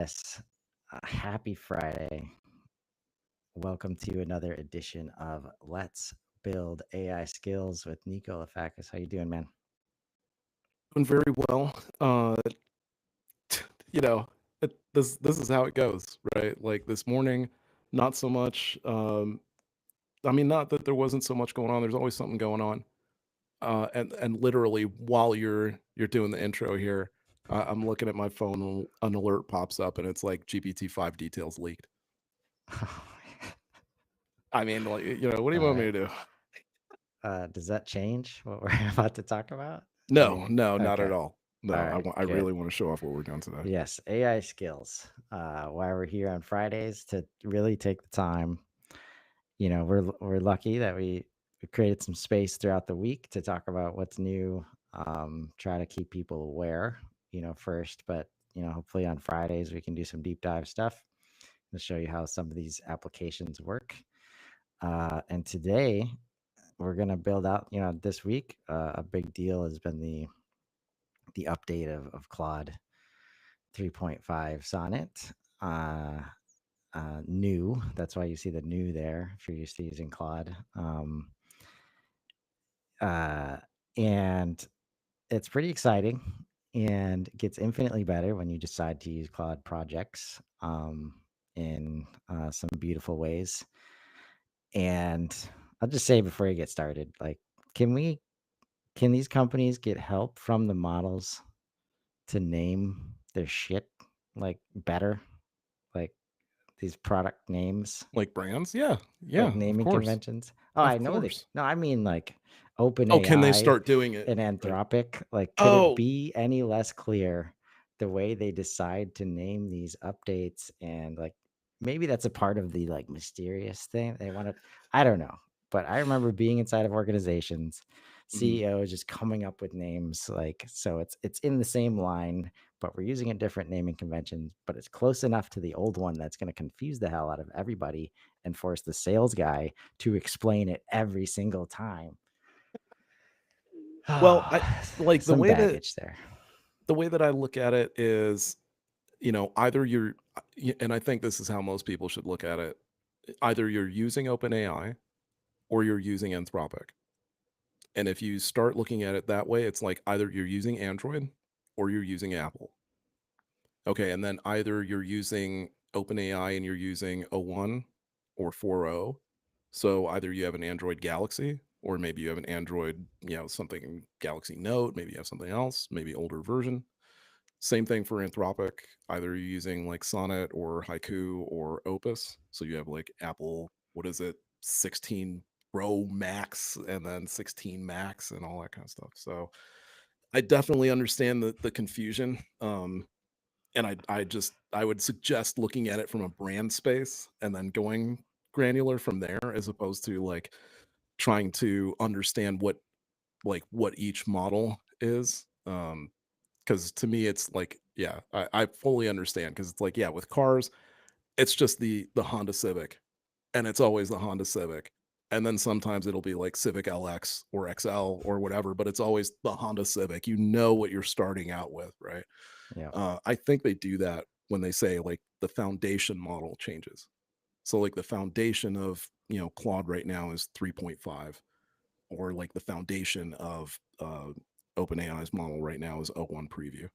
Yes, happy Friday. Welcome to another edition of Let's Build AI Skills with Niko Lafakis. How you doing, man? Doing very well. You know, this is how it goes, right? Like this morning, not so much. I mean, not that there wasn't so much going on. There's always something going on. And literally while you're doing the intro here, I'm looking at my phone and an alert pops up, and it's like GPT-5 details leaked. I mean, like what do you All want me right. to do? Does that change what we're about to talk about? I No, mean, no, not at okay. all. No, All right, I good. really want to show off what we're doing today. Yes, AI skills. Why we're here on Fridays to really take the time. We're lucky that we created some space throughout the week to talk about what's new. Try to keep people aware, first, but hopefully on Fridays we can do some deep dive stuff to show you how some of these applications work. And today we're gonna build out. This week a big deal has been the update of Claude 3.5 Sonnet. New. That's why you see the new there if you're used to using Claude. Uh, and it's pretty exciting and gets infinitely better when you decide to use Claude projects in some beautiful ways. And I'll just say before you get started, like, can these companies get help from the models to name their shit like better? Like these product names, Like brands? Yeah, like yeah, of naming course, conventions. Oh, of I know course. no, I mean like Oh, can they OpenAI start doing it? and Right. Anthropic. Like, could it Oh, be any less clear the way they decide to name these updates? And like, maybe that's a part of the like mysterious thing they want to. I don't know, but I remember being inside of organizations, mhm. CEOs just coming up with names like so. It's in the same line, but we're using a different naming convention. But it's close enough to the old one that's going to confuse the hell out of everybody and force the sales guy to explain it every single time. Well, I like Some baggage there. the way that I look at it is, either and I think this is how most people should look at it. Either you're using OpenAI or you're using Anthropic. And if you start looking at it that way, it's like either you're using Android or you're using Apple. Okay, and then either you're using OpenAI and you're using O1 or 4.0. So either you have an Android Galaxy or maybe you have an Android, something Galaxy Note, maybe you have something else, maybe older version. Same thing for Anthropic. Either you're using like Sonnet or Haiku or Opus. So you have like Apple, what is it, 16 Pro Max and then 16 Max and all that kind of stuff. So I definitely understand the confusion. And I would suggest looking at it from a brand space and then going granular from there as opposed to like trying to understand what each model is. Because to me it's like, yeah, I fully understand because it's like, yeah, with cars it's just the Honda Civic, and it's always the Honda Civic. And then sometimes it'll be like Civic LX or XL or whatever, but it's always the Honda Civic. You know what you're starting out with, right? Yeah. I think they do that when they say like the foundation model changes. So like the foundation of Claude right now is 3.5, or like the foundation of OpenAI's model right now is O1 preview.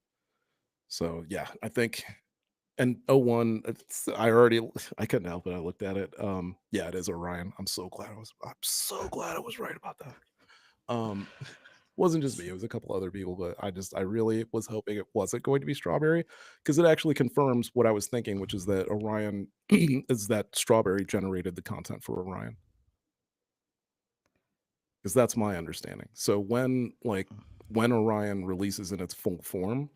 So yeah, I think and O1, I couldn't help it. I looked at it. Yeah, it is Orion. I'm so glad I was right about that. Um wasn't just me, it was a couple other people, but I really was hoping it wasn't going to be Strawberry because it actually confirms what I was thinking, which is that Orion is that Strawberry generated the content for Orion. Because that's my understanding. So when Orion releases in its full form,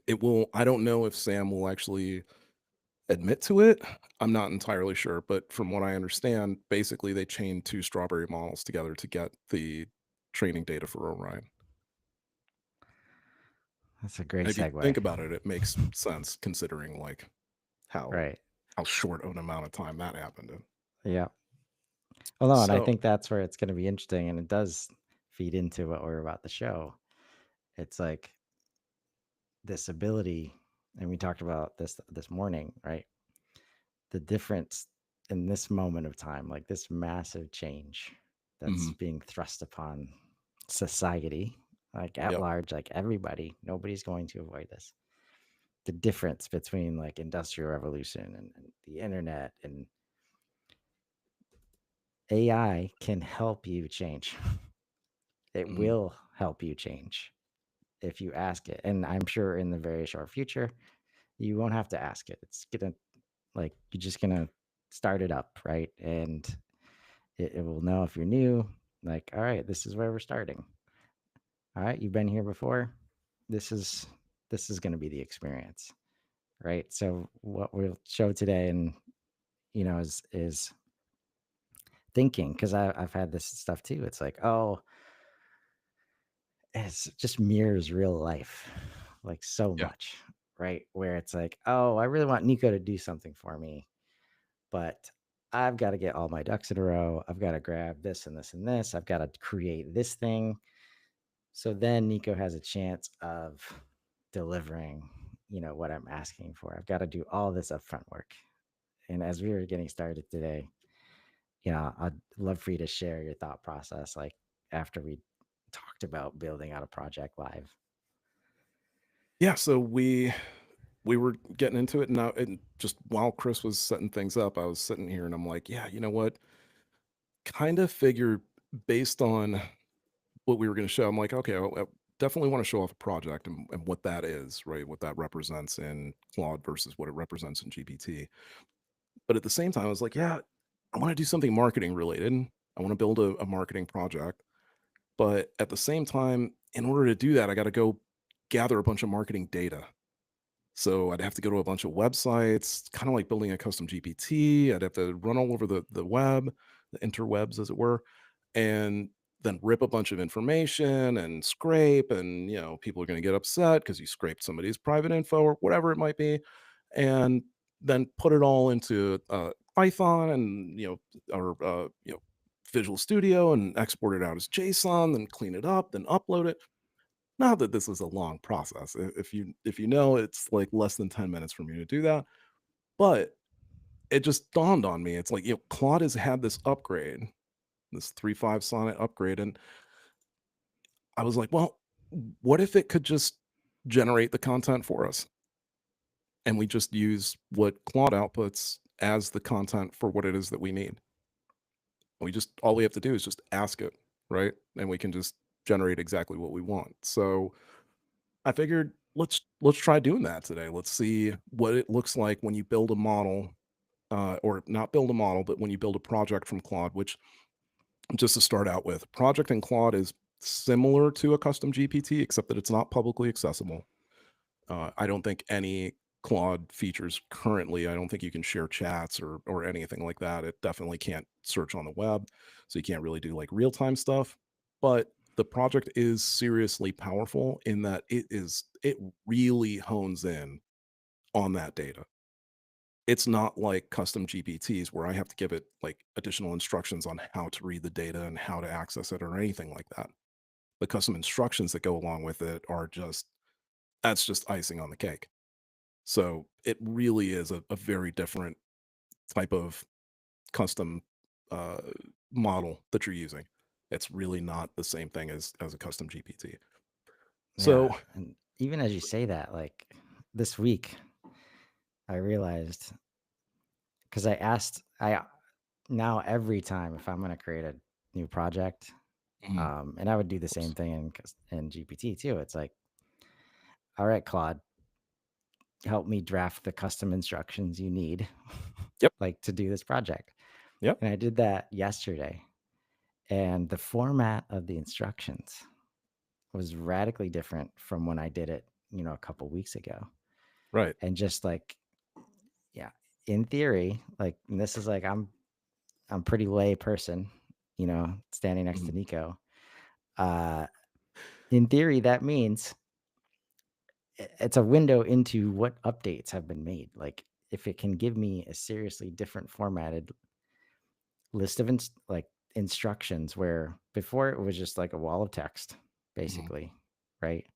it will I don't know if Sam will actually admit to it. I'm not entirely sure, but from what I understand, basically they chained two Strawberry models together to get the training data for Orion. That's a great And if you segue. think about it, it makes sense considering like how Right. how short of an amount of time that happened in. Yeah. Well, no, and I So think that's where it's going to be interesting, and it does feed into what we're about to show. It's like this ability. and we talked about this morning, right? The difference in this moment of time, like this massive change that's Mhm. being thrust upon society, like at Yep. large, like everybody, nobody's going to avoid this. The difference between like industrial revolution and the internet and AI can help you change. It Mhm. will help you change if you ask it. And I'm sure in the very short future, you won't have to ask it. It's gonna like you're just gonna start it up, right? And it will know if you're new, like, all right, this is where we're starting. All right, you've been here before. This is gonna be the experience, right? So what we'll show today and is thinking because I've had this stuff too. It's like, oh, it's just mirrors real life like so Yeah. much, right? Where it's like, oh, I really want Nico to do something for me, but I've got to get all my ducks in a row. I've got to grab this and this and this. I've got to create this thing. So then Nico has a chance of delivering, what I'm asking for. I've got to do all this upfront work. And as we were getting started today, I'd love for you to share your thought process, like after we talked about building out a project live. Yeah, so we were getting into it, and just while Chris was setting things up, I was sitting here and I'm like, "Yeah, you know what? Kind of figure based on what we were gonna show." I'm like, "Okay, I definitely wanna show off a project and what that is, right? What that represents in Claude versus what it represents in GPT." But at the same time, I was like, "Yeah, I wanna do something marketing related. I wanna build a marketing project." But at the same time, in order to do that, I gotta go gather a bunch of marketing data. So I'd have to go to a bunch of websites, kind of like building a custom GPT. I'd have to run all over the web, the interwebs, as it were, and then rip a bunch of information and scrape. And people are going to get upset because you scraped somebody's private info or whatever it might be, and then put it all into Python and or Visual Studio and export it out as JSON, then clean it up, then upload it. Not that this is a long process. If you know, it's like less than 10 minutes for me to do that. But it just dawned on me. It's like, Claude has had this upgrade, this 3.5 sonnet upgrade. And I was like, well, what if it could just generate the content for us? And we just use what Claude outputs as the content for what it is that we need. All we have to do is just ask it, right? And we can just generate exactly what we want. So I figured let's try doing that today. Let's see what it looks like when you build a model, or not build a model, but when you build a project from Claude. Which, just to start out with, project in Claude is similar to a custom GPT, except that it's not publicly accessible. I don't think any Claude features currently. I don't think you can share chats or anything like that. It definitely can't search on the web, so you can't really do like real time stuff. But the project is seriously powerful in that it really hones in on that data. It's not like custom GPTs where I have to give it like additional instructions on how to read the data and how to access it or anything like that. The custom instructions that go along with it are just that's just icing on the cake. So it really is a very different type of custom uh, model that you're using. It's really not the same thing as a custom GPT. Yeah. So And even as you say that, like this week, I realized because I now every time if I'm going to create a new project, mhm, and I would do the same whoops. thing in GPT too. It's like, all right, Claude, help me draft the custom instructions you need, Yep, like to do this project. yep, And I did that yesterday, and the format of the instructions was radically different from when I did it, a couple weeks ago. right. And just like, yeah, in theory, like and this is like I'm pretty lay person, standing next to Mhm, Nico. Uh, in theory, that means it's a window into what updates have been made. Like if it can give me a seriously different formatted list of like instructions, where before it was just like a wall of text, mhm, basically, right?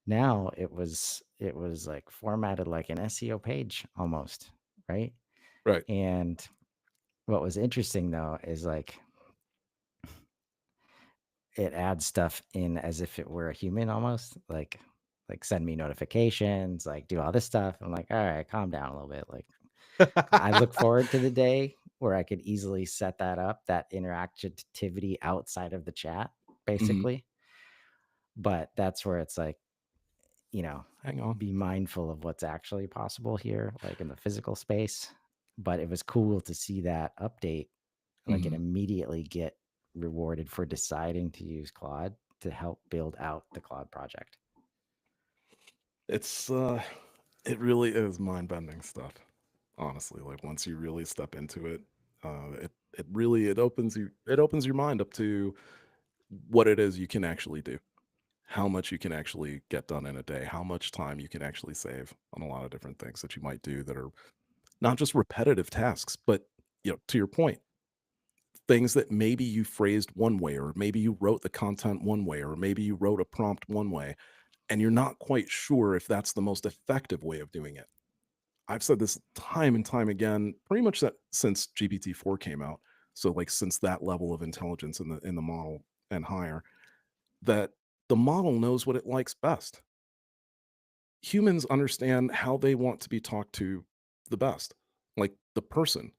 Now it was like formatted like an SEO page almost, right? Right. And what was interesting though is like it adds stuff in as if it were a human almost, like send me notifications, like do all this stuff. I'm like, all right, calm down a little bit. Like I look forward to the day where I could easily set that up, that interactivity outside of the chat, Mhm. basically. But that's where it's like, you know, Hang on. be mindful of what's actually possible here, like in the physical space. But it was cool to see that update, like, and Mhm. immediately get rewarded for deciding to use Claude to help build out the Claude project. It's, it really is mind-bending stuff, honestly, like, once you really step into it, it really it opens your mind up to what it is you can actually do, how much you can actually get done in a day, how much time you can actually save on a lot of different things that you might do that are not just repetitive tasks, but, to your point, things that maybe you phrased one way, or maybe you wrote the content one way, or maybe you wrote a prompt one way, and you're not quite sure if that's the most effective way of doing it. I've said this time and time again, pretty much that since GPT-4 came out. So like since that level of intelligence in the model and higher, that the model knows what it likes best. Humans understand how they want to be talked to the best, like the person,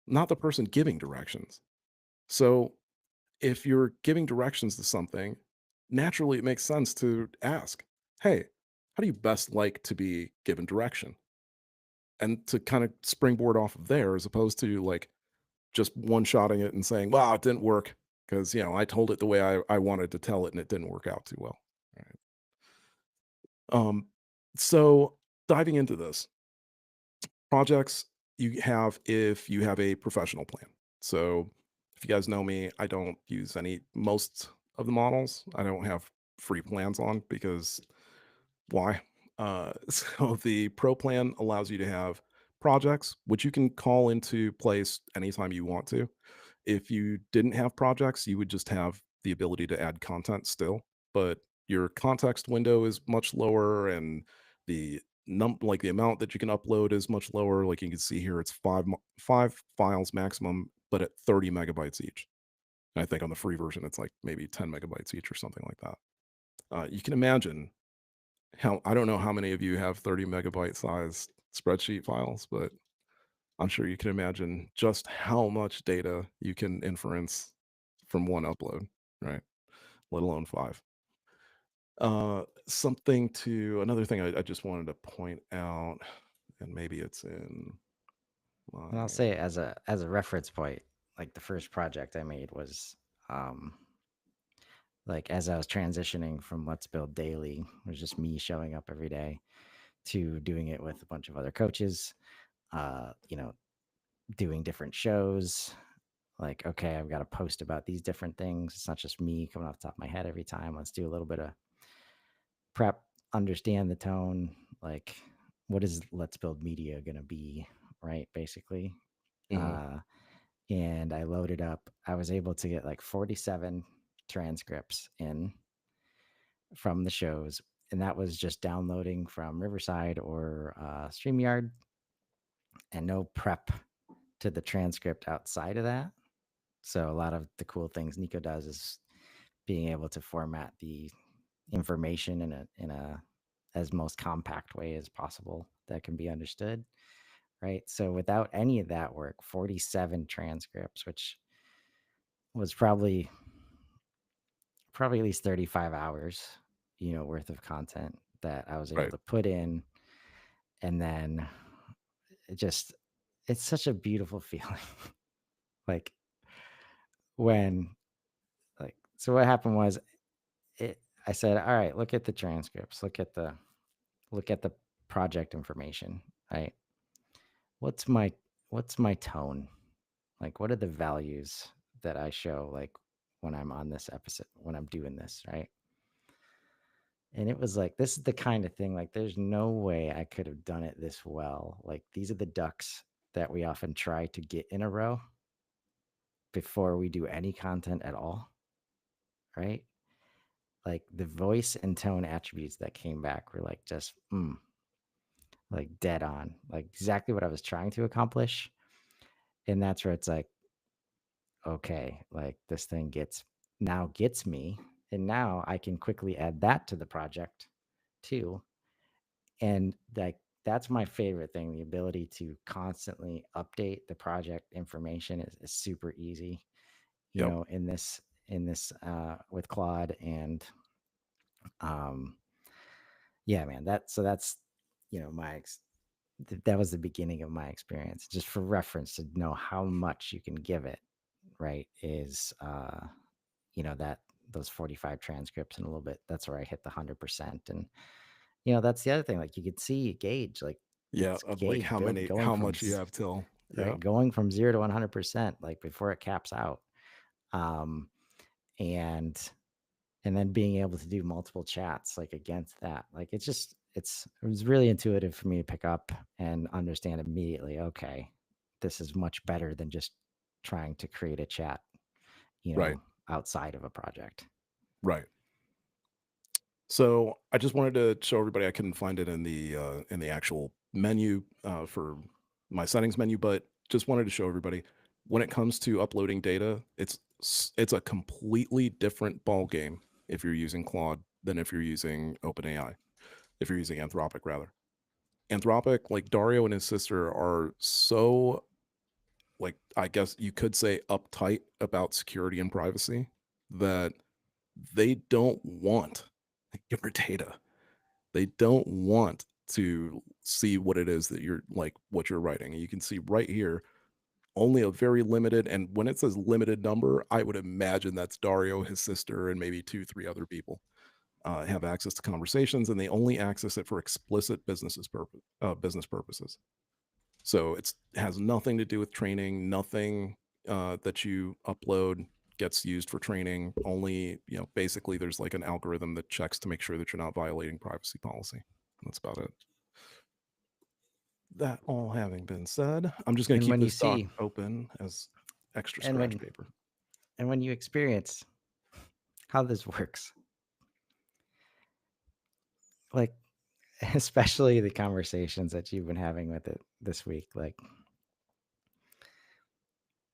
not the person giving directions. So if you're giving directions to something, naturally it makes sense to ask, "Hey, how do you best like to be given direction?" And to kind of springboard off of there as opposed to like just one-shotting it and saying, "Well, it didn't work because I told it the way I wanted to tell it and it didn't work out too well." Right. Um, so diving into this, projects you have if you have a professional plan. So if you guys know me, I don't use most of the models. I don't have free plans on because why? So the pro plan allows you to have projects, which you can call into place anytime you want to. If you didn't have projects, you would just have the ability to add content still, but your context window is much lower and the like the amount that you can upload is much lower. Like you can see here, it's five files maximum, but at 30 megabytes each. And I think on the free version, it's like maybe 10 megabytes each or something like that. You can imagine how I don't know how many of you have 30 megabyte size spreadsheet files, but I'm sure you can imagine just how much data you can inference from one upload, right? Let alone 5. Something to another thing I just wanted to point out, and maybe it's in And I'll my say as a reference point, like the first project I made was um like as I was transitioning from Let's Build Daily, it was just me showing up every day to doing it with a bunch of other coaches, you know, doing different shows. Like, okay, I've got to post about these different things. It's not just me coming off the top of my head every time. Let's do a little bit of prep, understand the tone. Like, what is Let's Build Media going to be, right? Basically. Mhm, Uh, and I loaded up, I was able to get like 47 transcripts in from the shows. And that was just downloading from Riverside or StreamYard, and no prep to the transcript outside of that. So a lot of the cool things Niko does is being able to format the information in a as most compact way as possible that can be understood, right? So without any of that work, 47 transcripts, which was probably at least 35 hours, worth of content that I was able right. to put in. And then it just it's such a beautiful feeling. Like when so what happened was I said, all right, look at the transcripts, look at the project information, right? What's my what's my tone? Like what are the values that I show like when I'm on this episode, when I'm doing this, right? And it was like this is the kind of thing like there's no way I could have done it this well. Like these are the ducks that we often try to get in a row before we do any content at all, right? like the voice and tone attributes that came back were like just like dead on, like exactly what I was trying to accomplish. And that's where it's like, okay, like this thing gets me, and now I can quickly add that to the project too. And like that's my favorite thing, the ability to constantly update the project information is super easy, Yep. in this with Claude. And um yeah, man, that's that was the beginning of my experience. Just for reference to know how much you can give it, right? Is that those 45 transcripts in a little bit. That's where I hit the 100%. And that's the other thing. Like you could see gauge, like Yeah, it's of like gauge build going how from much you have till. Yeah. right, going from 0 to 100%, like before it caps out. Um, and and then being able to do multiple chats like against that, like it was really intuitive for me to pick up and understand immediately, okay, this is much better than just trying to create a chat, you Right. know outside of a project. Right. So I just wanted to show everybody. I couldn't find it in the actual menu for my settings menu, but just wanted to show everybody when it comes to uploading data, it's a completely different ball game if you're using Claude than if you're using OpenAI. If you're using Anthropic, rather. Anthropic, like Dario and his sister, are so, like, I guess you could say, uptight about security and privacy that they don't want your data. They don't want to see what it is that you're, like, what you're writing. And you can see right here only a very limited, and when it says limited number, I would imagine that's Dario, his sister, and maybe 2, 3 other people have access to conversations, and they only access it for explicit business purposes. So it has nothing to do with training. Nothing that you upload gets used for training. Only, basically there's like an algorithm that checks to make sure that you're not violating privacy policy. That's about it. That all having been said, I'm just going to And keep when you this doc see open as extra and scratch when paper. and when you experience how this works, like especially the conversations that you've been having with it this week, like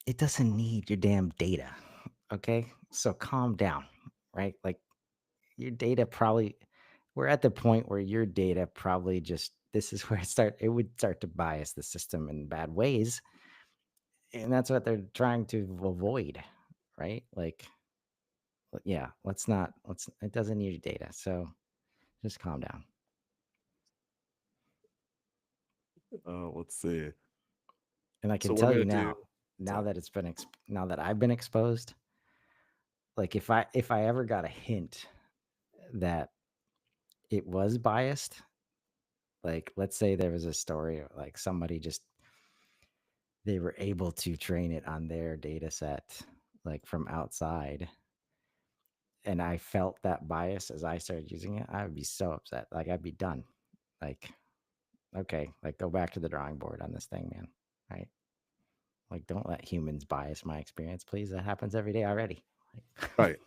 it doesn't need your damn data. Okay, so calm down, right? Like your data probably, we're at the point where your data probably just, this is where it would start to bias the system in bad ways. And that's what they're trying to avoid, right? Like, yeah, it doesn't need your data. So just calm down. Let's see. And I can So what I'm tell you going to do, now, what's up? now that I've been exposed, like if I ever got a hint that it was biased, like let's say there was a story like somebody just, they were able to train it on their data set like from outside, and I felt that bias as I started using it, I would be so upset. Like I'd be done. Like, okay, like go back to the drawing board on this thing, man. Right? Like don't let humans bias my experience, please. That happens every day already. Like, Right.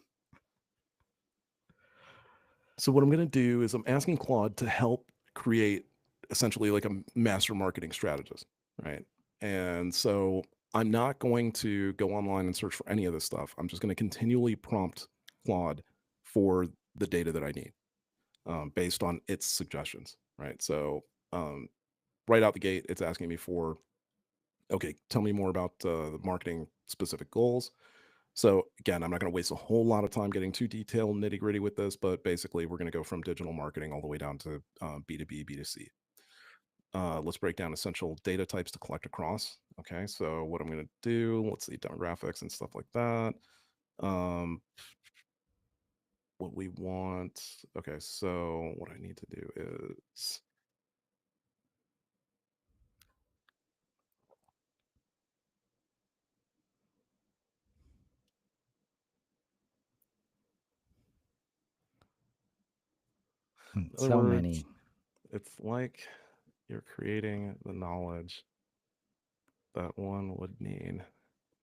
So what I'm going to do is I'm asking Claude to help create essentially like a master marketing strategist, right? And so I'm not going to go online and search for any of this stuff. I'm just going to continually prompt Claude for the data that I need based on its suggestions, right? So um, right out the gate, it's asking me for, okay, tell me more about the marketing specific goals. So again, I'm not going to waste a whole lot of time getting too detailed, nitty gritty with this, but basically we're going to go from digital marketing all the way down to B2B, B2C. Let's break down essential data types to collect across. Okay, so what I'm going to do, let's see, demographics and stuff like that. Um, what we want. Okay, so what I need to do is in other so words, many. it's like you're creating the knowledge that one would need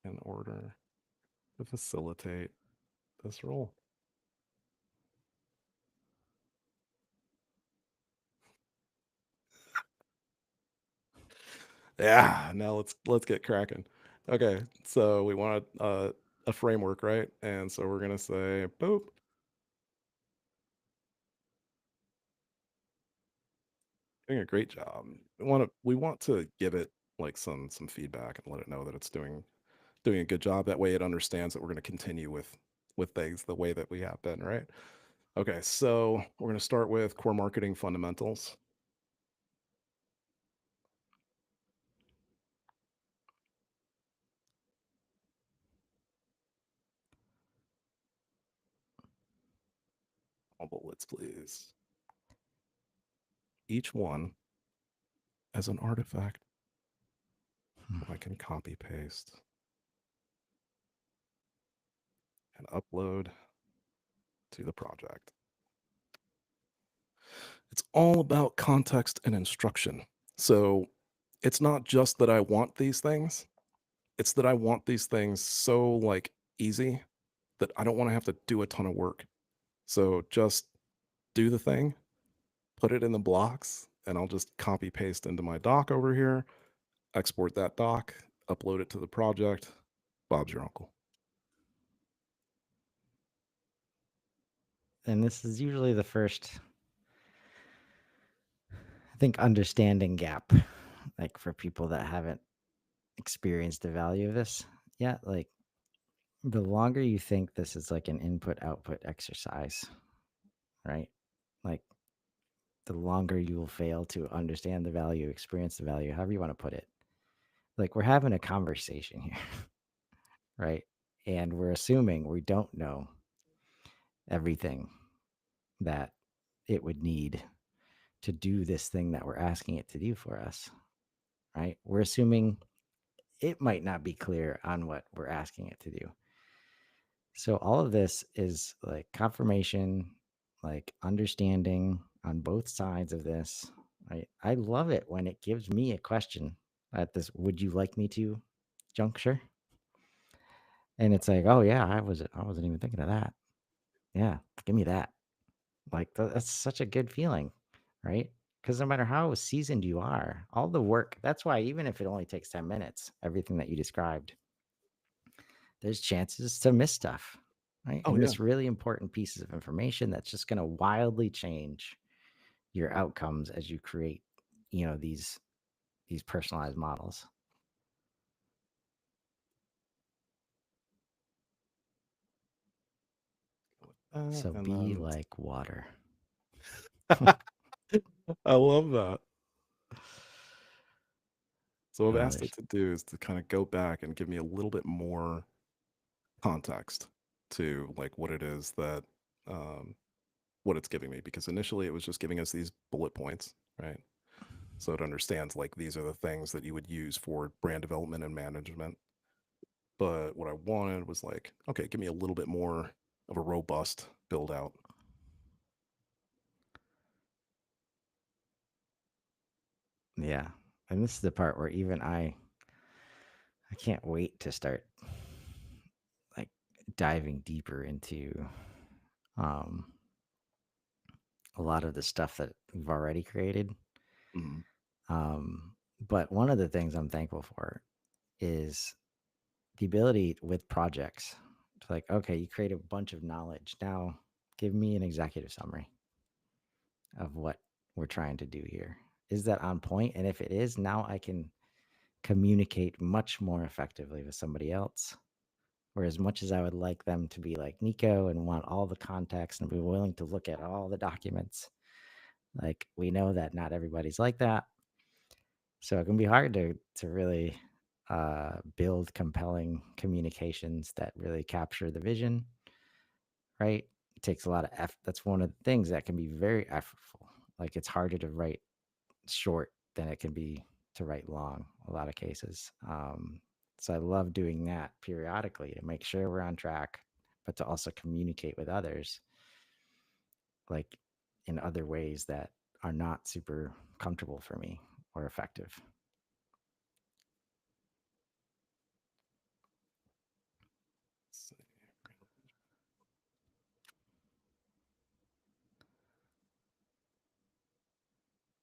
in order to facilitate this role. Yeah, now let's get cracking. Okay, so we want a framework, right? And so we're gonna say boop. Doing a great job. We want to give it like some feedback and let it know that it's doing a good job. That way it understands that we're gonna continue with things the way that we have been, right? Okay, so we're gonna start with core marketing fundamentals. All bullets, please. Each one as an artifact that I can copy paste and upload to the project. It's all about context and instruction. So it's not just that I want these things, it's that I want these things so like easy that I don't want to have to do a ton of work. So just do the thing, put it in the blocks, and I'll just copy paste into my doc over here, export that doc, upload it to the project. Bob's your uncle. And this is usually the first, I think, understanding gap, like for people that haven't experienced the value of this yet. Like the longer you think this is like an input output exercise, right? Like the longer you will fail to understand the value, experience the value, however you want to put it. Like we're having a conversation here, right? And we're assuming we don't know everything that it would need to do this thing that we're asking it to do for us, right? We're assuming it might not be clear on what we're asking it to do. So all of this is like confirmation, like understanding on both sides of this. I love it when it gives me a question at this would you like me to juncture? And it's like, oh yeah, I wasn't even thinking of that. Yeah, give me that. Like that's such a good feeling, right? Because no matter how seasoned you are, all the work, that's why even if it only takes 10 minutes, everything that you described, there's chances to miss stuff, right? Oh And yeah. this really important pieces of information that's just going to wildly change your outcomes as you create, these personalized models. So And be then like water. I love that. So what I've Oh, asked it there's to do is to kind of go back and give me a little bit more context to like what it is that um, what it's giving me, because initially it was just giving us these bullet points, right? So it understands like these are the things that you would use for brand development and management. But what I wanted was like, okay, give me a little bit more of a robust build out. yeah. And this is the part where even I can't wait to start like diving deeper into um a lot of the stuff that we've already created. Mm, But one of the things I'm thankful for is the ability with projects to like, okay, you create a bunch of knowledge. Now give me an executive summary of what we're trying to do here. Is that on point? And if it is, now I can communicate much more effectively with somebody else. Or as much as I would like them to be like Niko and want all the context and be willing to look at all the documents, like we know that not everybody's like that. So it can be hard to really build compelling communications that really capture the vision, right? It takes a lot of effort. That's one of the things that can be very effortful. Like it's harder to write short than it can be to write long, a lot of cases. So I love doing that periodically to make sure we're on track, but to also communicate with others, like in other ways that are not super comfortable for me or effective.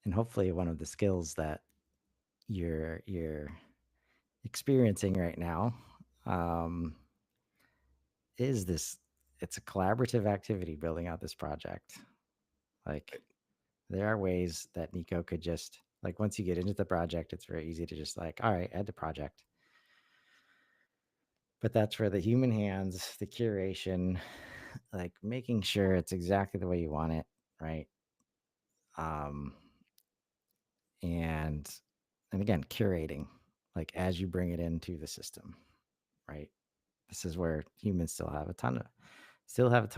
And hopefully, one of the skills that you're experiencing right now um, is this. It's a collaborative activity building out this project. Like Right. there are ways that Nico could just like once you get into the project, it's very easy to just like, all right, add to project. But that's where the human hands, the curation, like making sure it's exactly the way you want it, right? Um, and and again, curating, like as you bring it into the system, right? This is where humans still have a ton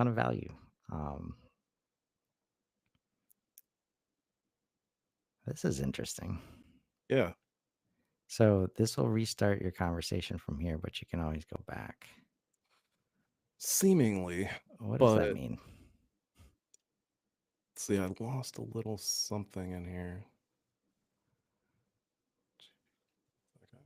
of value. Um, this is interesting. Yeah. So this will restart your conversation from here, but you can always go back. Seemingly, What does that but mean? see, I lost a little something in here. Okay.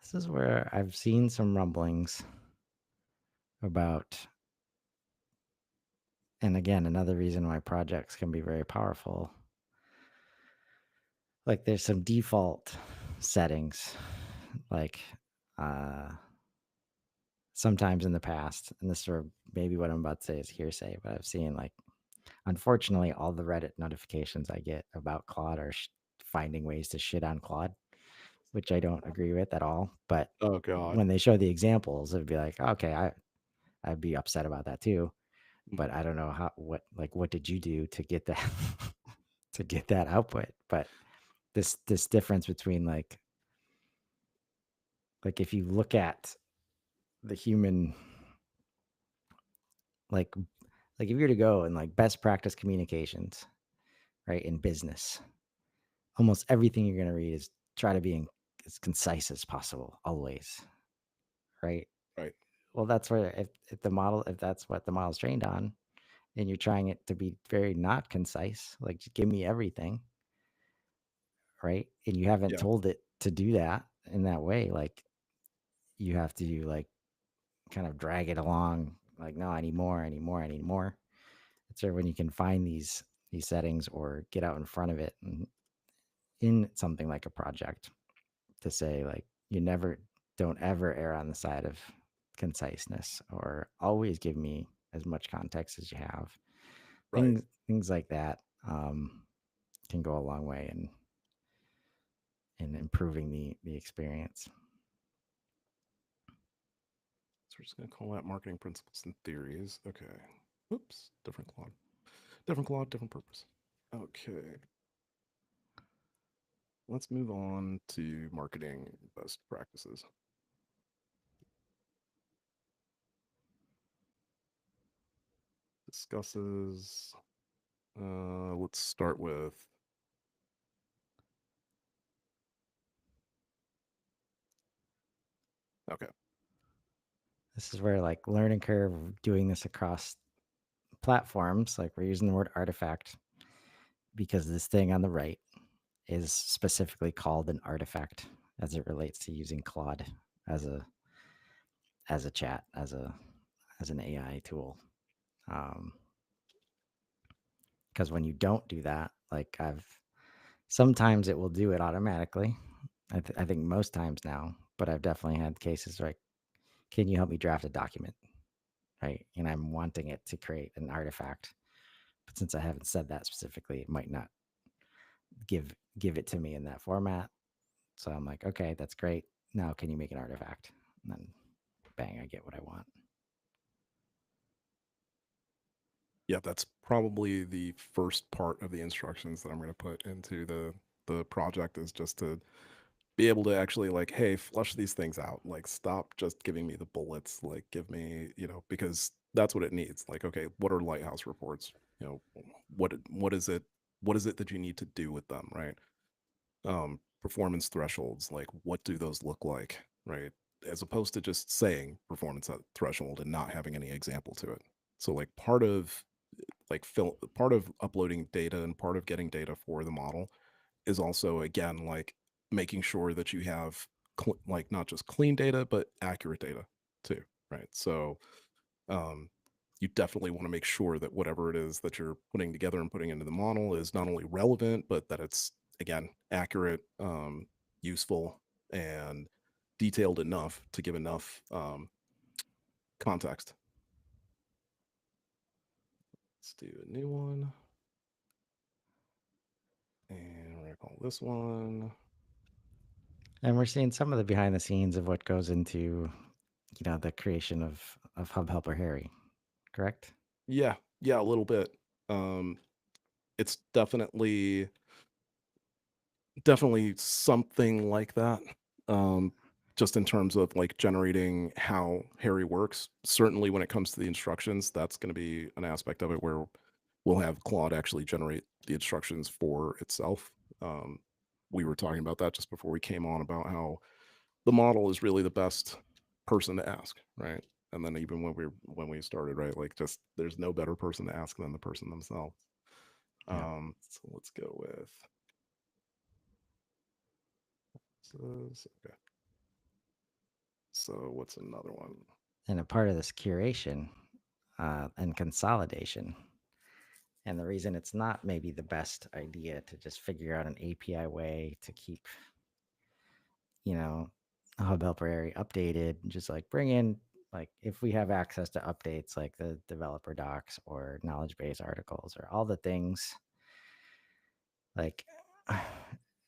This is where I've seen some rumblings about, and again, another reason why projects can be very powerful. Like there's some default settings, like uh, sometimes in the past, and this sort of maybe what I'm about to say is hearsay, but I've seen like, unfortunately, all the Reddit notifications I get about Claude are finding ways to shit on Claude, which I don't agree with at all. But Oh God. when they show the examples, it'd be like, okay, I'd be upset about that too. But I don't know what did you do to get that to get that output? But this difference between like if you look at the human like like if you were to go and like best practice communications, right, in business, almost everything you're going to read is try to be as concise as possible always, right? Right. Well, that's where if the model if that's what the model's trained on and you're trying it to be very not concise, like just give me everything, right? And you haven't Yeah. told it to do that in that way, like you have to like kind of drag it along, like no, I need more, I need more, I need more. It's where when you can find these settings or get out in front of it and in something like a project to say like you never don't ever err on the side of conciseness or always give me as much context as you have. Right. Things like that can go a long way in improving the experience. So we're just gonna call that marketing principles and theories. Okay. Oops. Different Claude. Different Claude, different purpose. Okay. Let's move on to marketing best practices. Discusses. Let's start with. Okay. This is where like learning curve of doing this across platforms, like we're using the word artifact because this thing on the right is specifically called an artifact as it relates to using Claude as a chat, as an AI tool. Um, because when you don't do that, like I've sometimes it will do it automatically. I think most times now, but I've definitely had cases like, can you help me draft a document? Right. And I'm wanting it to create an artifact. But since I haven't said that specifically, it might not give it to me in that format. So I'm like, okay, that's great. Now can you make an artifact? And then bang, I get what I want. Yeah, that's probably the first part of the instructions that I'm going to put into the project is just to be able to actually like, hey, flush these things out. Like, stop just giving me the bullets. Like, give me, because that's what it needs. Like, okay, what are lighthouse reports? You know, what is it? What is it that you need to do with them, right? Performance thresholds. Like, what do those look like, right? As opposed to just saying performance threshold and not having any example to it. So, like, part of uploading data and part of getting data for the model is also again like making sure that you have like not just clean data but accurate data too, right? So um, you definitely want to make sure that whatever it is that you're putting together and putting into the model is not only relevant, but that it's again accurate, useful, and detailed enough to give enough context. Let's do a new one, and we're gonna call this one. And we're seeing some of the behind the scenes of what goes into, the creation of Hub Helper Harry, correct? Yeah, yeah, a little bit. Um, it's definitely something like that. Um, just in terms of like generating how Harry works. Certainly, when it comes to the instructions, that's going to be an aspect of it where we'll have Claude actually generate the instructions for itself. Um, we were talking about that just before we came on about how the model is really the best person to ask, right? And then even when we started, right, like just there's no better person to ask than the person themselves. Yeah. So let's go with okay. So what's another one? And a part of this curation and consolidation. And the reason it's not maybe the best idea to just figure out an API way to keep, Hub Helper area updated, just like bring in, like, if we have access to updates like the developer docs or knowledge base articles or all the things, like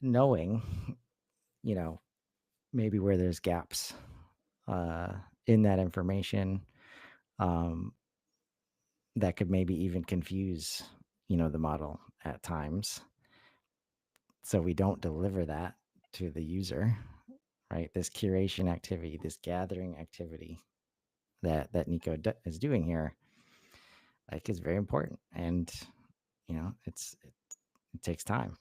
knowing, you know, maybe where there's gaps uh, in that information, um, that could maybe even confuse, the model at times. So we don't deliver that to the user, right? This curation activity, this gathering activity that Niko is doing here, like, is very important, and it takes time.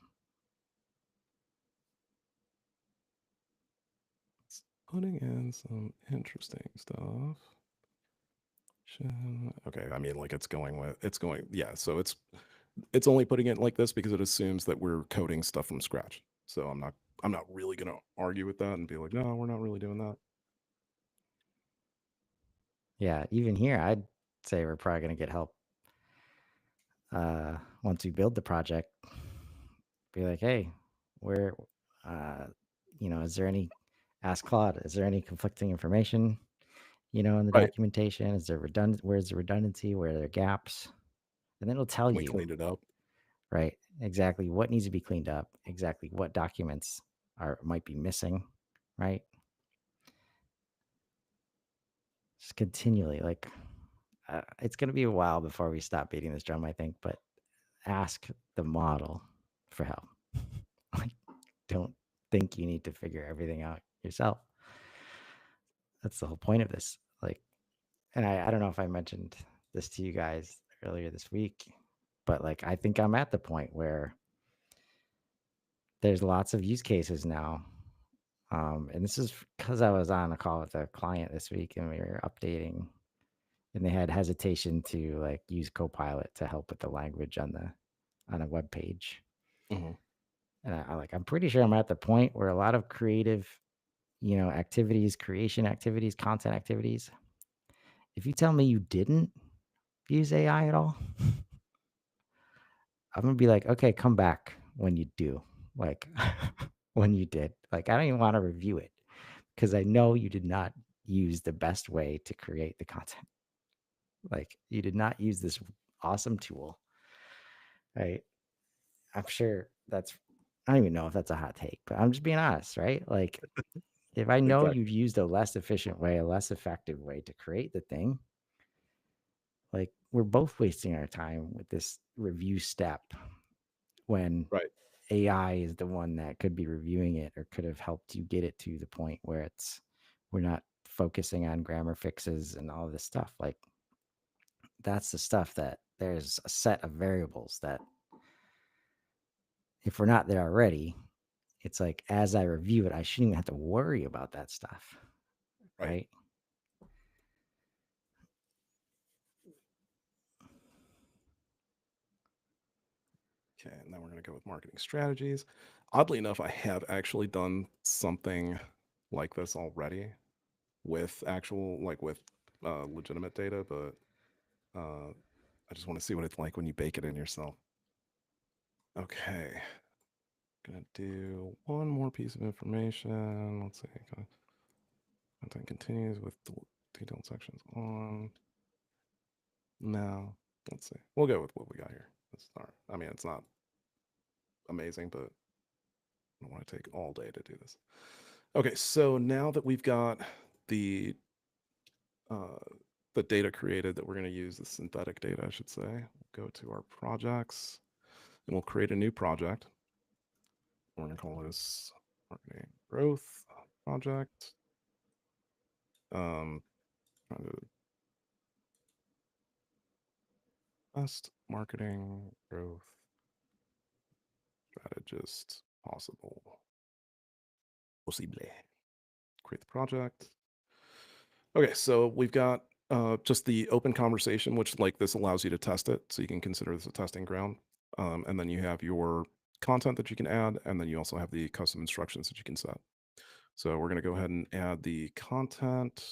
It's putting in some interesting stuff. Okay, I mean, like it's going, yeah. So it's only putting it like this because it assumes that we're coding stuff from scratch. So I'm not really gonna argue with that and be like, no, we're not really doing that. Yeah, even here, I'd say we're probably going to get help once we build the project. Be like, hey, where, uh, is there any, ask Claude, is there any conflicting information, in the Right. documentation? Is there where's the redundancy? Where are there gaps? And then it'll tell We you, cleaned it up. right, exactly what needs to be cleaned up, exactly what documents might be missing, right? Just continually, like, it's going to be a while before we stop beating this drum, I think, but ask the model for help. Like, don't think you need to figure everything out yourself. That's the whole point of this. Like, and I don't know if I mentioned this to you guys earlier this week, but like, I think I'm at the point where there's lots of use cases now. And this is because I was on a call with a client this week and we were updating, and they had hesitation to like use Copilot to help with the language on a web page. Mhm. And I'm pretty sure I'm at the point where a lot of creative, activities, creation activities, content activities, if you tell me you didn't use AI at all, I'm gonna be like, okay, come back when you do, like when you did. Like, I don't even want to review it because I know you did not use the best way to create the content. Like, you did not use this awesome tool, right? I'm sure I don't even know if that's a hot take, but I'm just being honest, right? Like, if I know Exactly. you've used a less efficient way, a less effective way to create the thing, like, we're both wasting our time with this review step when Right. AI is the one that could be reviewing it or could have helped you get it to the point where we're not focusing on grammar fixes and all this stuff. Like, that's the stuff that there's a set of variables that if we're not there already, it's like as I review it, I shouldn't even have to worry about that stuff. Right. Right. Okay. And then we're gonna go with marketing strategies. Oddly enough, I have actually done something like this already with actual, like with legitimate data, but I just want to see what it's like when you bake it in yourself. Okay, gonna do one more piece of information. Let's see, content continues with detailed sections on. No, let's see. We'll go with what we got here. That's all right. I mean, it's not amazing, but I don't want to take all day to do this. Okay, so now that we've got the uh, the data created that we're going to use, the synthetic data, I should say, we'll go to our projects and we'll create a new project. We're going to call this marketing growth project. Trying to best marketing growth strategist possible. Possible. Create the project. Okay, so we've got just the open conversation, which like this allows you to test it. So you can consider this a testing ground. And then you have your content that you can add, and then you also have the custom instructions that you can set. So we're going to go ahead and add the content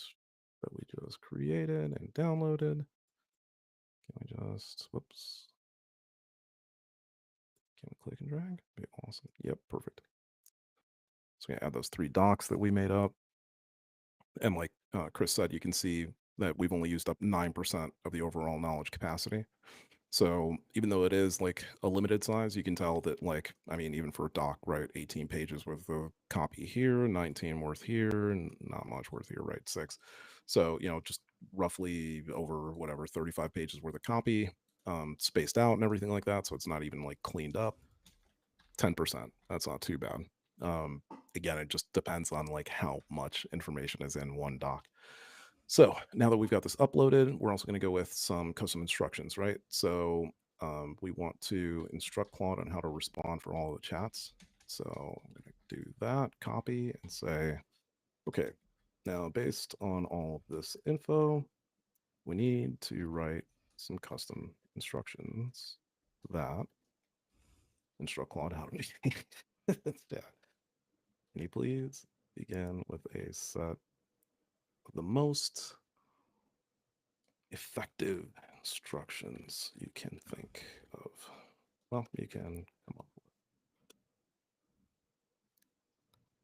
that we just created and downloaded. Can we just, whoops. Can we click and drag? Be awesome. Yep, perfect. So we add those 3 docs that we made up. And like Chris said, you can see that we've only used up 9% of the overall knowledge capacity. So even though it is like a limited size, you can tell that like, I mean, even for a doc, right, 18 pages worth of copy here, 19 worth here, and not much worth here, right, 6. So, just roughly over whatever, 35 pages worth of copy, spaced out and everything like that. So it's not even like cleaned up. 10%. That's not too bad. Um, Again, it just depends on like how much information is in one doc. So now that we've got this uploaded, we're also going to go with some custom instructions, right? So we want to instruct Claude on how to respond for all of the chats. So I'm going to do that, copy, and say, okay, now based on all of this info, we need to write some custom instructions that instruct Claude how to be. Yeah. Can you please begin with a set of the most effective instructions you can think of? Well, you can come up with.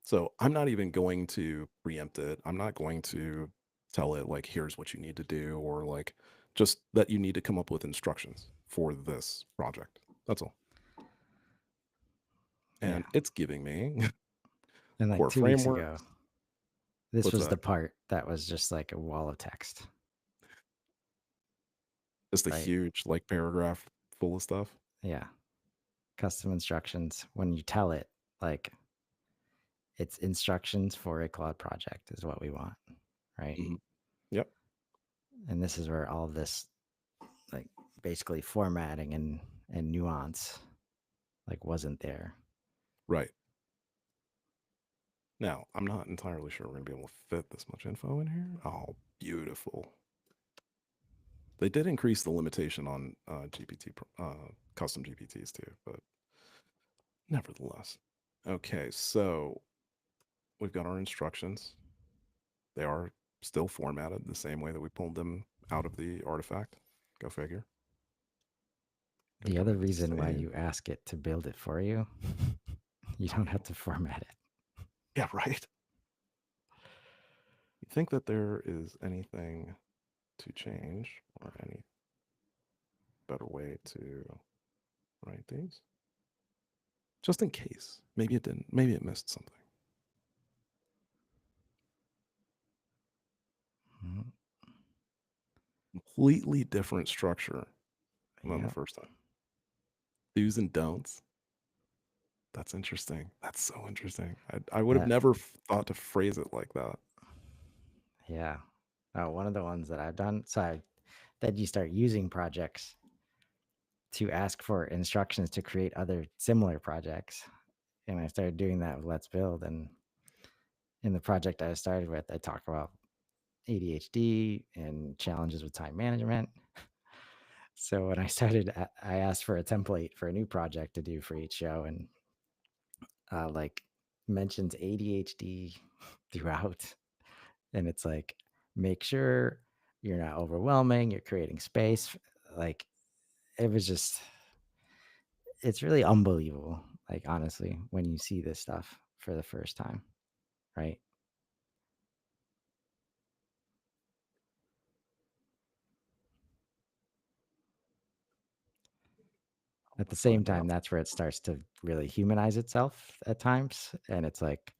So I'm not even going to preempt it. I'm not going to tell it like, here's what you need to do, or like just that you need to come up with instructions for this project. That's all. Yeah. And it's giving me And like core 2 weeks ago, frameworks. this What's was the that? part that was just like a wall of text, Just a right? huge like paragraph full of stuff. Yeah. Custom instructions. When you tell it, like, it's instructions for a cloud project is what we want, right? Mhm. Yep. And this is where all of this, like, basically formatting and nuance, like, wasn't there. Right. Now, I'm not entirely sure we're going to be able to fit this much info in here. Oh, beautiful. They did increase the limitation on GPT, custom GPTs too, but nevertheless. Okay, so we've got our instructions. They are still formatted the same way that we pulled them out of the artifact. Go figure. Gonna The go other ahead and reason why save. you ask it to build it for you, you I don't mean, have to format it. yeah, right. You think that there is anything to change or any better way to write these? Just in case. Maybe it didn't. Maybe it missed something. Mhm. Completely different structure than the Yeah. first time. Do's and don'ts. That's interesting. That's so interesting. I would have That, never thought to phrase it like that. yeah. One of the ones that I've done. Then you start using projects to ask for instructions to create other similar projects. And I started doing that with Let's Build. And in the project I started with, I talk about ADHD and challenges with time management. So when I started, I asked for a template for a new project to do for each show, and like mentions ADHD throughout, and it's like, make sure you're not overwhelming, you're creating space. Like it was just, it's really unbelievable. Like honestly, when you see this stuff for the first time, right? At the Let's find same time, out. that's where it starts to really humanize itself at times. And it's like,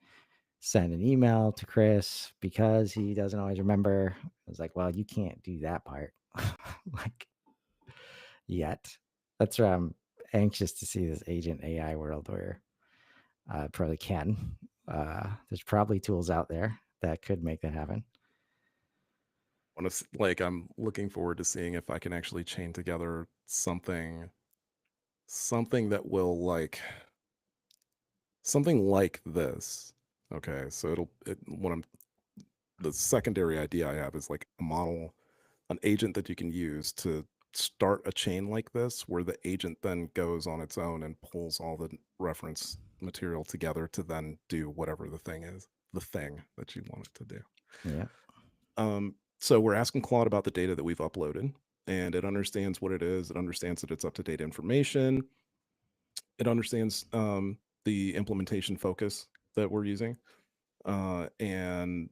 send an email to Chris because he doesn't always remember. It's like, well, you can't do that part. Like, yet. That's where I'm anxious to see this agent AI world where probably can. There's probably tools out there that could make that happen. Like I'm looking forward to seeing if I can actually chain together something that will something like this. Okay, so what I'm the secondary idea I have is like a model, an agent that you can use to start a chain like this, where the agent then goes on its own and pulls all the reference material together to then do whatever the thing that you want it to do. Yeah. So we're asking Claude about the data that we've uploaded, and it understands what it is. It understands that it's up to date information. It understands the implementation focus that we're using, and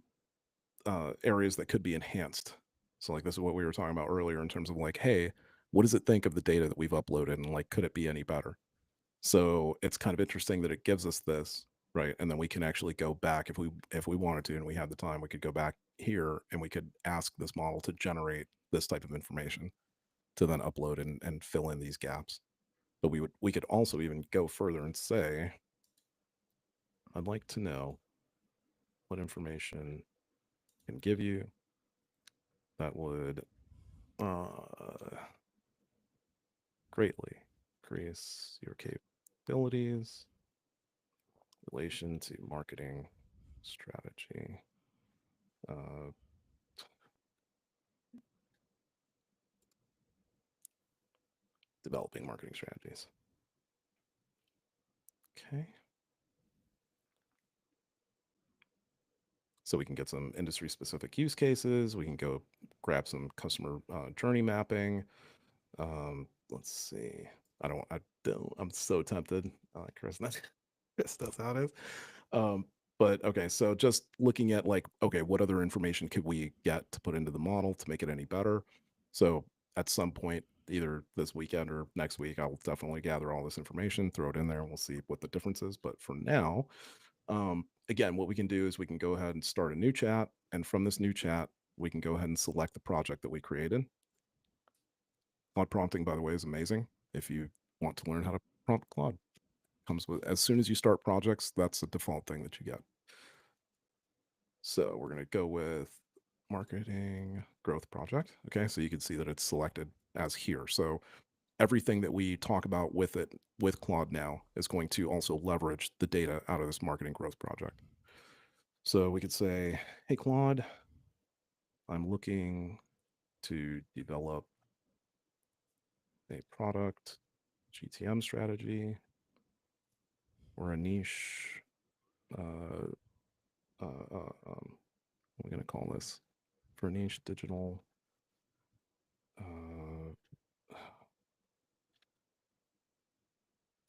areas that could be enhanced. So, like, this is what we were talking about earlier in terms of like, hey, what does it think of the data that we've uploaded, and like, could it be any better? So it's kind of interesting that it gives us this, right? And then we can actually go back if we wanted to, and we had the time, we could go back here and we could ask this model to generate this type of information to then upload and fill in these gaps. But we could also even go further and say, I'd like to know what information can give you that would greatly increase your capabilities in relation to marketing strategy. Uh, Developing marketing strategies. Okay. So we can get some industry specific use cases. We can go grab some customer journey mapping. Let's see. I'm so tempted. Chris, Chris knows how it is. Um, but okay, so just looking at like, okay, what other information could we get to put into the model to make it any better? So at some point, either this weekend or next week, I'll definitely gather all this information, throw it in there, and we'll see what the difference is. But for now, again, what we can do is we can go ahead and start a new chat. And from this new chat, we can go ahead and select the project that we created. Claude prompting, by the way, is amazing. If you want to learn how to prompt Claude, comes with as soon as you start projects, that's the default thing that you get. So we're going to go with marketing growth project. Okay, so you can see that it's selected as here. So everything that we talk about with Claude now is going to also leverage the data out of this marketing growth project. So we could say, hey, Claude, I'm looking to develop a product GTM strategy or a niche. Uh, what are we going to call this? For niche digital uh,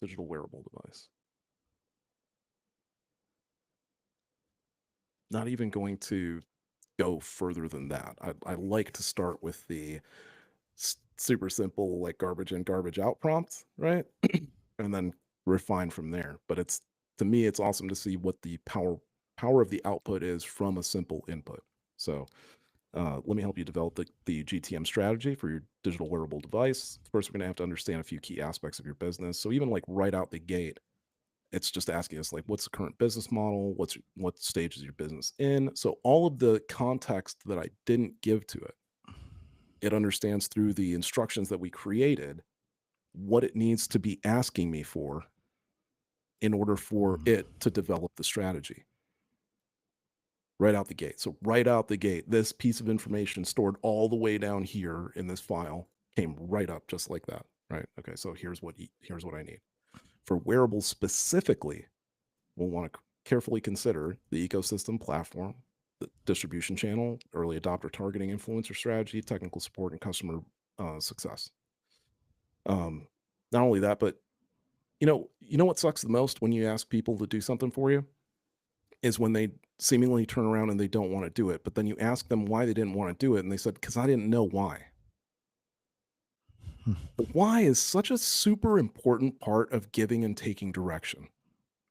digital wearable device. Not even going to go further than that. I like to start with the super simple, like garbage in, garbage out prompts, right? And then refine from there. But it's to me, it's awesome to see what the power of the output is from a simple input. So let me help you develop the GTM strategy for your digital wearable device. First, we're going to have to understand a few key aspects of your business. So even like right out the gate, it's just asking us like, what's the current business model? What stage is your business in? So all of the context that I didn't give to it, it understands through the instructions that we created what it needs to be asking me for in order for Mm. it to develop the strategy right out the gate. So right out the gate, this piece of information stored all the way down here in this file came right up just like that. Right. Okay. So here's what I need for wearables specifically. will want to carefully consider the ecosystem platform, the distribution channel, early adopter targeting, influencer strategy, technical support, and customer success. Um, Not only that, but you know what sucks the most when you ask people to do something for you is when they seemingly turn around and they don't want to do it, but then you ask them why they didn't want to do it, and they said, "Because I didn't know why." The why is such a super important part of giving and taking direction.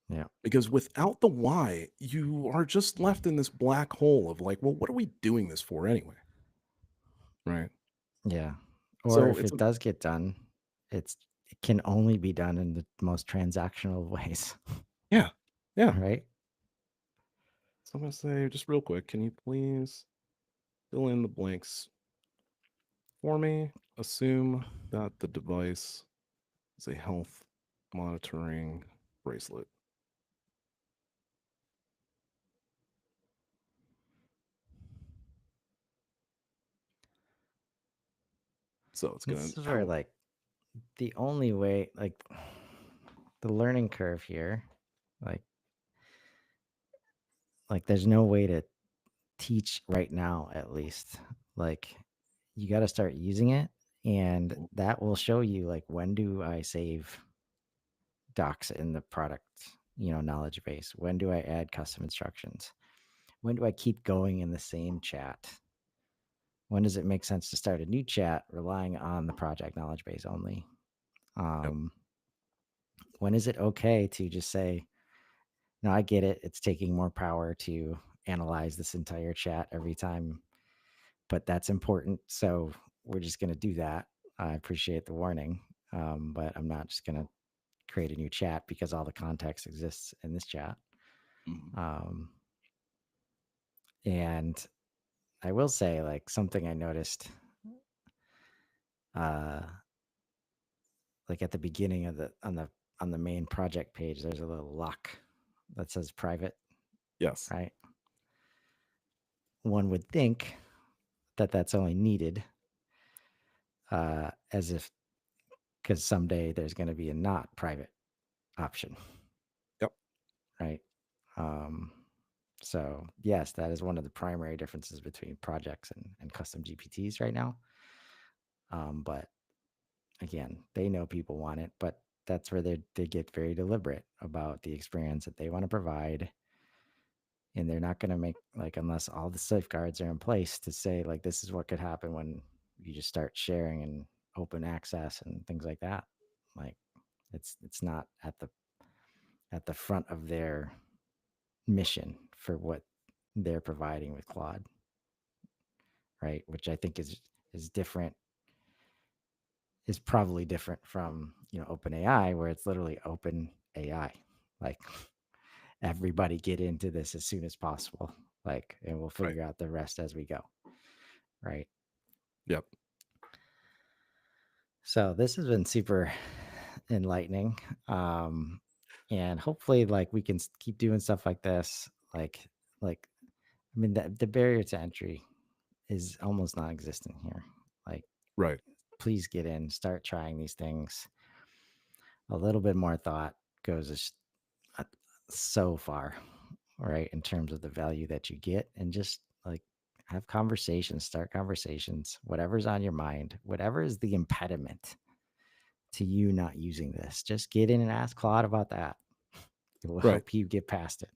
Yeah. Because without the why, you are just left in this black hole of like, well, what are we doing this for anyway? Right. Yeah. Or So if it's it a does get done, it can only be done in the most transactional of ways, yeah. Yeah. right? So I'm gonna say just real quick, can you please fill in the blanks for me? Assume that the device is a health monitoring bracelet. So it's gonna This is where how like the only way, like the learning curve here, like there's no way to teach right now, at least. Like you got to start using it, and that will show you like when do I save docs in the product, knowledge base? When do I add custom instructions? When do I keep going in the same chat? When does it make sense to start a new chat relying on the project knowledge base only? yep. Um, when is it okay to just say, no, I get it. It's taking more power to analyze this entire chat every time, but that's important. So we're just going to do that. I appreciate the warning, but I'm not just going to create a new chat because all the context exists in this chat. Mhm. Um, and I will say, like something I noticed, uh, like at the beginning of the main project page, there's a little lock that says private, Yes. right? One would think that that's only needed, as if because someday there's going to be a not private option, Yep. right? Um, so yes, that is one of the primary differences between projects and custom GPTs right now. But again, they know people want it, but that's where they get very deliberate about the experience that they want to provide, and they're not going to make like unless all the safeguards are in place to say like this is what could happen when you just start sharing and open access and things like that. Like it's not at the front of their mission for what they're providing with Claude, right? Which I think is different, is probably different from Open AI, where it's literally open AI. Like everybody get into this as soon as possible. Like, and we'll Right. figure out the rest as we go. Right. Yep. So this has been super enlightening. Um, and hopefully like we can keep doing stuff like this. Like, I mean, the barrier to entry is almost non-existent here. Like, Right. please get in, start trying these things. A little bit more thought goes uh, so far, right? In terms of the value that you get, and just like have conversations, start conversations, whatever's on your mind, whatever is the impediment to you not using this, just get in and ask Claude about that. It will Right. help you get past it,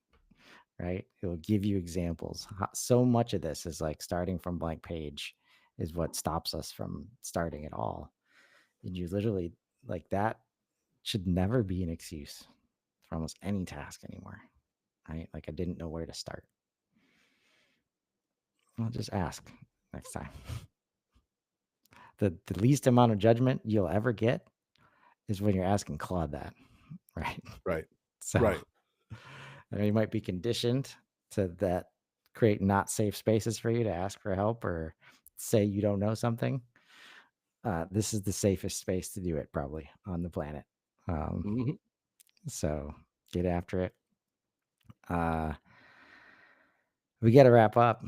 right? It will give you examples. So much of this is like starting from blank page is what stops us from starting at all. And you literally like that should never be an excuse for almost any task anymore, right? Like I didn't know where to start. Well, just ask next time. The least amount of judgment you'll ever get is when you're asking Claude that, right? Right. So Right. you might be conditioned to that, create not safe spaces for you to ask for help or say you don't know something. This is the safest space to do it probably on the planet. Um, Mhm. so get after it. Uh, we got to wrap up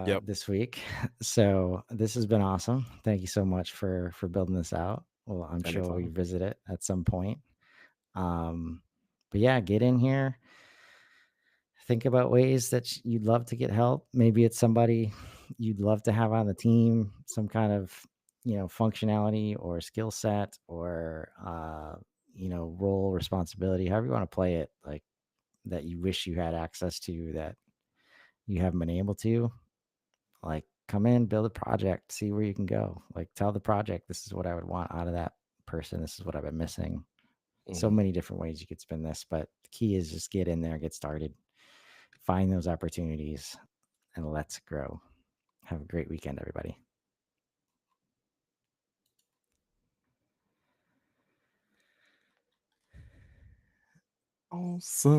Yep. this week. So this has been awesome. Thank you so much for building this out. Well, I'm sure we Anytime. visit it at some point. Um, but yeah, get in here. think about ways that you'd love to get help. Maybe it's somebody you'd love to have on the team, some kind of, functionality or skill set or, role responsibility, however you want to play it, like that you wish you had access to that you haven't been able to. Like, come in, build a project, see where you can go. Like, tell the project, this is what I would want out of that person. This is what I've been missing. So Mhm. many different ways you could spin this, but the key is just get in there, get started, find those opportunities, and let's grow. Have a great weekend, everybody. Awesome.